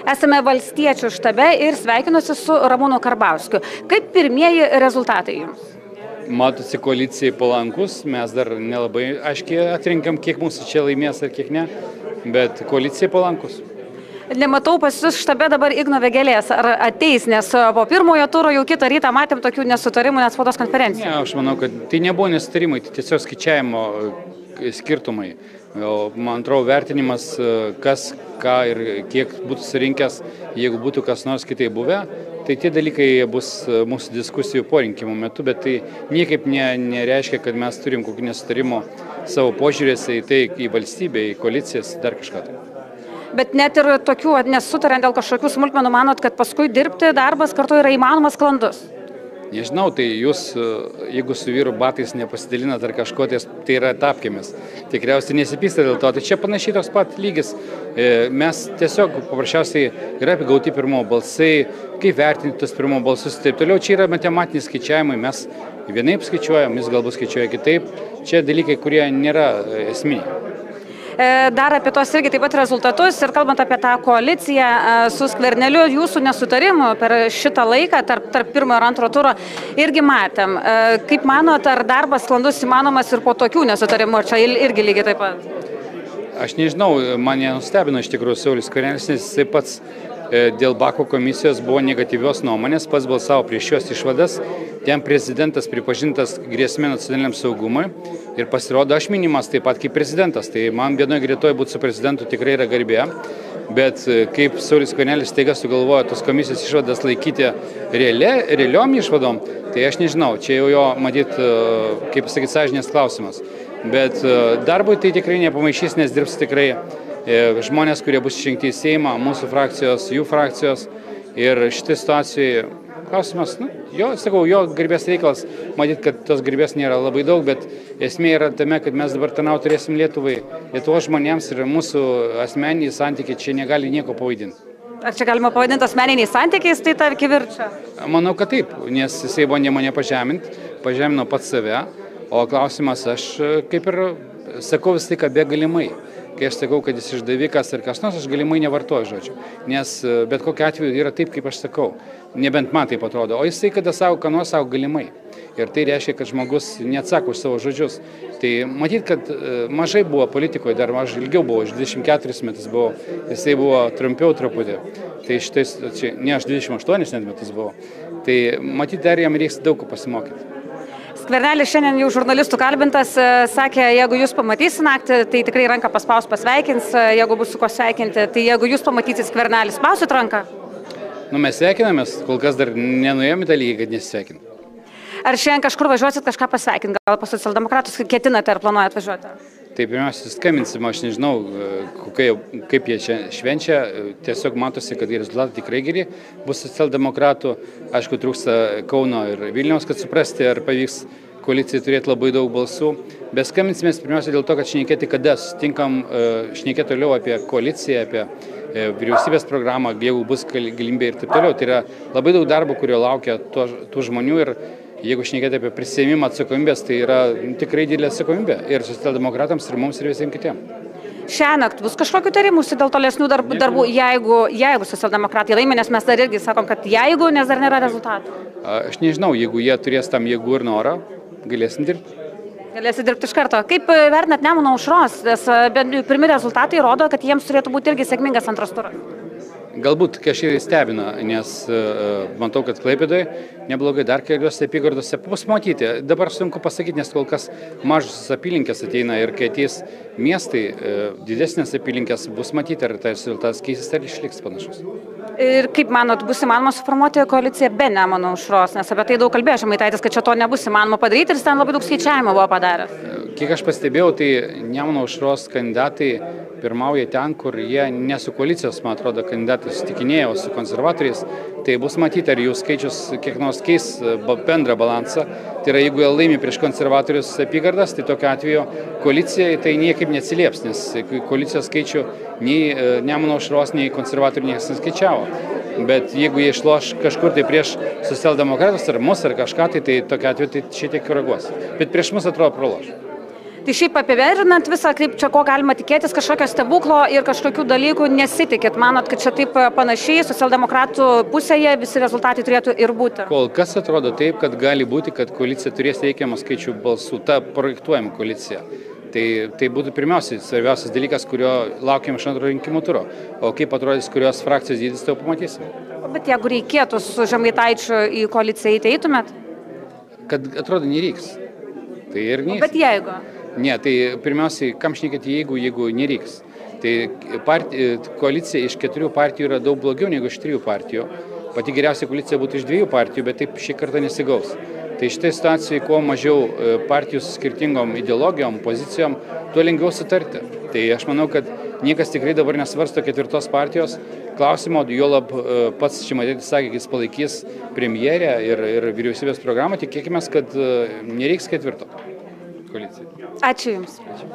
Esame valstiečių štabe ir sveikinuosi su Ramūnu Karbauskiu. Kaip pirmieji rezultatai jums? Matosi koalicijai palankus, mes dar nelabai aiškiai atrinkam, kiek mūsų čia laimės ar kiek ne, bet koalicijai palankus. Nematau pas jūs štabe dabar Igno Vėgėlės, ar ateis, nes po pirmojo turo jau kitą rytą matėm tokių nesutarimų net spaudos konferencijų. Ne, aš manau, kad tai nebuvo nesutarimai, tai tiesiog skaičiavimo skirtumai. O man atrodo vertinimas, kas, ką ir kiek būtų surinkęs, jeigu būtų kas nors kitai buvę, tai tie dalykai bus mūsų diskusijų po rinkimų metu, bet tai niekaip nereiškia, kad mes turim kokį nesutarimą savo požiūrėse į tai, į valstybę, į koalicijas, dar kažką. Bet net ir tokių nesutariant dėl kažkokių smulkmenų manot, kad paskui dirbti darbas kartu yra įmanomas sklandus? Nežinau, tai jūs, jeigu su vyru batais nepasidalinat ar kažko, tai yra tapkėmis. Tikriausiai nesipysta dėl to. Tai čia panašiai toks pat lygis. Mes tiesiog paprasčiausiai yra gauti pirmo balsai, kaip vertinti tos pirmo balsus ir taip toliau. Čia yra matematiniai skaičiavimai. Mes vienaip skaičiuojam, jis galbūt skaičiuoja kitaip. Čia dalykai, kurie nėra esminiai. Dar apie tos irgi taip pat rezultatus ir kalbant apie tą koaliciją su Skverneliu, jūsų nesutarimų per šitą laiką tarp pirmo ir antro turo irgi matėm. Kaip manot, ar darbas sklandus įmanomas ir po tokių nesutarimų, ar čia irgi lygiai taip pat? Aš nežinau, mane nustebino iš tikrųjų Saulius Skvernelis, nes jisai pats dėl Bako komisijos buvo negatyvios nuomonės, pats balsavo prieš šios išvadas, ten prezidentas pripažintas grėsmė nacionaliniam saugumui ir pasirodo aš minimas taip pat kaip prezidentas, tai man vienoje greitoje būti su prezidentu tikrai yra garbė, bet kaip Saulius Skvernelis staiga sugalvojo tos komisijos išvadas laikyti realiom išvadom, tai aš nežinau, čia jau jo matyt, kaip pasakyti, sąžinės klausimas, bet darbui tai tikrai nepamaišys, nes dirbs tikrai žmonės, kurie bus išrinkti į Seimą, mūsų frakcijos, jų frakcijos ir šitą situaciją klausimas, jo garbės reikalas, matyt, kad tos garbės nėra labai daug, bet esmė yra tame, kad mes dabar tarnauti turėsim Lietuvos žmonėms ir mūsų asmeniniai santykiai čia negali nieko pavaidinti. Ar čia galima pavadinti asmeniniais santykiais, tai ta kivirčia? Manau, kad taip, nes jisai bandė mane pažemino pats save, o klausimas aš kaip ir sakau vis tai, kad be galimai. Kai aš sakau, kad jis išdavikas ar kas nors, aš galimai nevartoju žodžių. Nes bet kokiu atveju yra taip, kaip aš sakau. Nebent man taip atrodo. O jisai, kada savo ką nors, savo galimai. Ir tai reiškia, kad žmogus neatsako už savo žodžius. Tai matyt, kad mažai buvo politikoje, dar aš ilgiau buvau, aš 24 metus buvau, jisai buvo trumpiau truputį. Tai šitais, ne aš 28 metus buvau. Tai matyt, dar jam reiks daug ko pasimokyti. Skvernelis šiandien jau žurnalistų kalbintas, sakė, jeigu jūs pamatysi naktį, tai tikrai ranką paspaus pasveikins, jeigu bus su ko sveikinti, tai jeigu jūs pamatysit Skvernelį, spausit ranką? Mes sveikinamės, kol kas dar nenuėjome tą lygį, kad nesveikin. Ar šiandien kažkur važiuosit kažką pasveikinti, gal pas socialdemokratus ketinate ar planuojate važiuoti? Tai pirmiausia, skambinsim, aš nežinau, kaip jie čia švenčia, tiesiog matosi, kad rezultatai tikrai geri bus socialdemokratų, aišku, trūksta Kauno ir Vilniaus, kad suprasti, ar pavyks koalicijai turėti labai daug balsų, bet skambinsimės pirmiausia dėl to, kad šnekėti, kada sutinkam šnekėti toliau apie koaliciją, apie vyriausybės programą, jeigu bus galimybė ir taip toliau. Tai yra labai daug darbo, kurio laukia tų žmonių ir jeigu šnekėti apie prisėmimą atsakomybės, tai yra tikrai didelė atsakomybė ir socialdemokratams, ir mums, ir visiems kitiems. Šiąnakt bus kažkokių tarimųsi dėl tolesnių darbų, jeigu socialdemokratai laimė, nes mes dar irgi sakom, kad jeigu, nes dar nėra rezultatų. Aš nežinau, jeigu jie turės tam jėgų ir norą, galėsim dirbti. Galėsi dirbti iš karto. Kaip vertinat Nemuno aušros, nes pirmi rezultatai rodo, kad jiems turėtų būti irgi sėkmingas antras turas? Galbūt kažkiek stebina, nes matau, kad Klaipėdoje neblogai dar keliose apygardose bus matyti. Dabar sunku pasakyti, nes kol kas mažos apylinkės ateina ir kai ateis miestai, didesnės apylinkės bus matyti, ar tas rezultatas keisis, ar išliks panašus. Ir kaip manot, bus įmanoma suformuoti koaliciją be Nemuno aušros, nes apie tai daug kalbėjo Žemaitaitis, kad čia to nebus įmanoma padaryti ir ten labai daug skaičiavimo buvo padaręs. Kiek aš pastebėjau, tai Nemuno aušros kandidatai pirmauja ten, kur jie ne su koalicijos, man atrodo, kandidatai susitikinėjo su konservatoriais, tai bus matyti, ar jų skaičius kiek nors keis bendrą balansą. Tai yra, jeigu jie laimi prieš konservatorius apygardas, tai tokiu atveju koalicijai tai niekaip neatsilieps, nes koalicijos skaičių nei Nemuno aušros, nei konservatorių niekas neskaičiavo. Bet jeigu jie išloš kažkur tai prieš socialdemokratus ar mus ar kažką, tai tokiu atveju tai šiek tiek koreguos. Bet prieš mus atrodo praloš. Tai šiaip apibendrinant visą, kaip čia ko galima tikėtis, kažkokio stebuklo ir kažkokių dalykų nesitikit. Manot, kad čia taip panašiai socialdemokratų pusėje visi rezultatai turėtų ir būti? Kol kas atrodo taip, kad gali būti, kad koalicija turės reikiamą skaičių balsų, ta projektuojama koalicija. Tai būtų pirmiausiai svarbiausias dalykas, kurio laukiam iš antro rinkimų turo. O kaip atrodys kurios frakcijos dydis, tai jau pamatysim. Bet jeigu reikėtų su Žemaitaičiu į koaliciją eitumėt? Kad atrodo nereiks. Tai ir nereiks. Bet jeigu? Ne, tai pirmiausiai, kam šnekėti jeigu nereiks. Tai koalicija iš 4 partijų yra daug blogiau negu iš 3 partijų. Pati geriausia koalicija būtų iš 2 partijų, bet taip šį kartą nesigaus. Tai šitai situacijai, kuo mažiau partijų su skirtingom ideologijom, pozicijom, tuo lengviau sutarti. Tai aš manau, kad niekas tikrai dabar nesvarsto 4 partijos klausimo, juolab pats Žemaitaitis sakė, kad jis palaikys premjerę ir vyriausybės programą, tikėkime, kad nereiks 4 koalicijai. Ačiū Jums. Ačiū.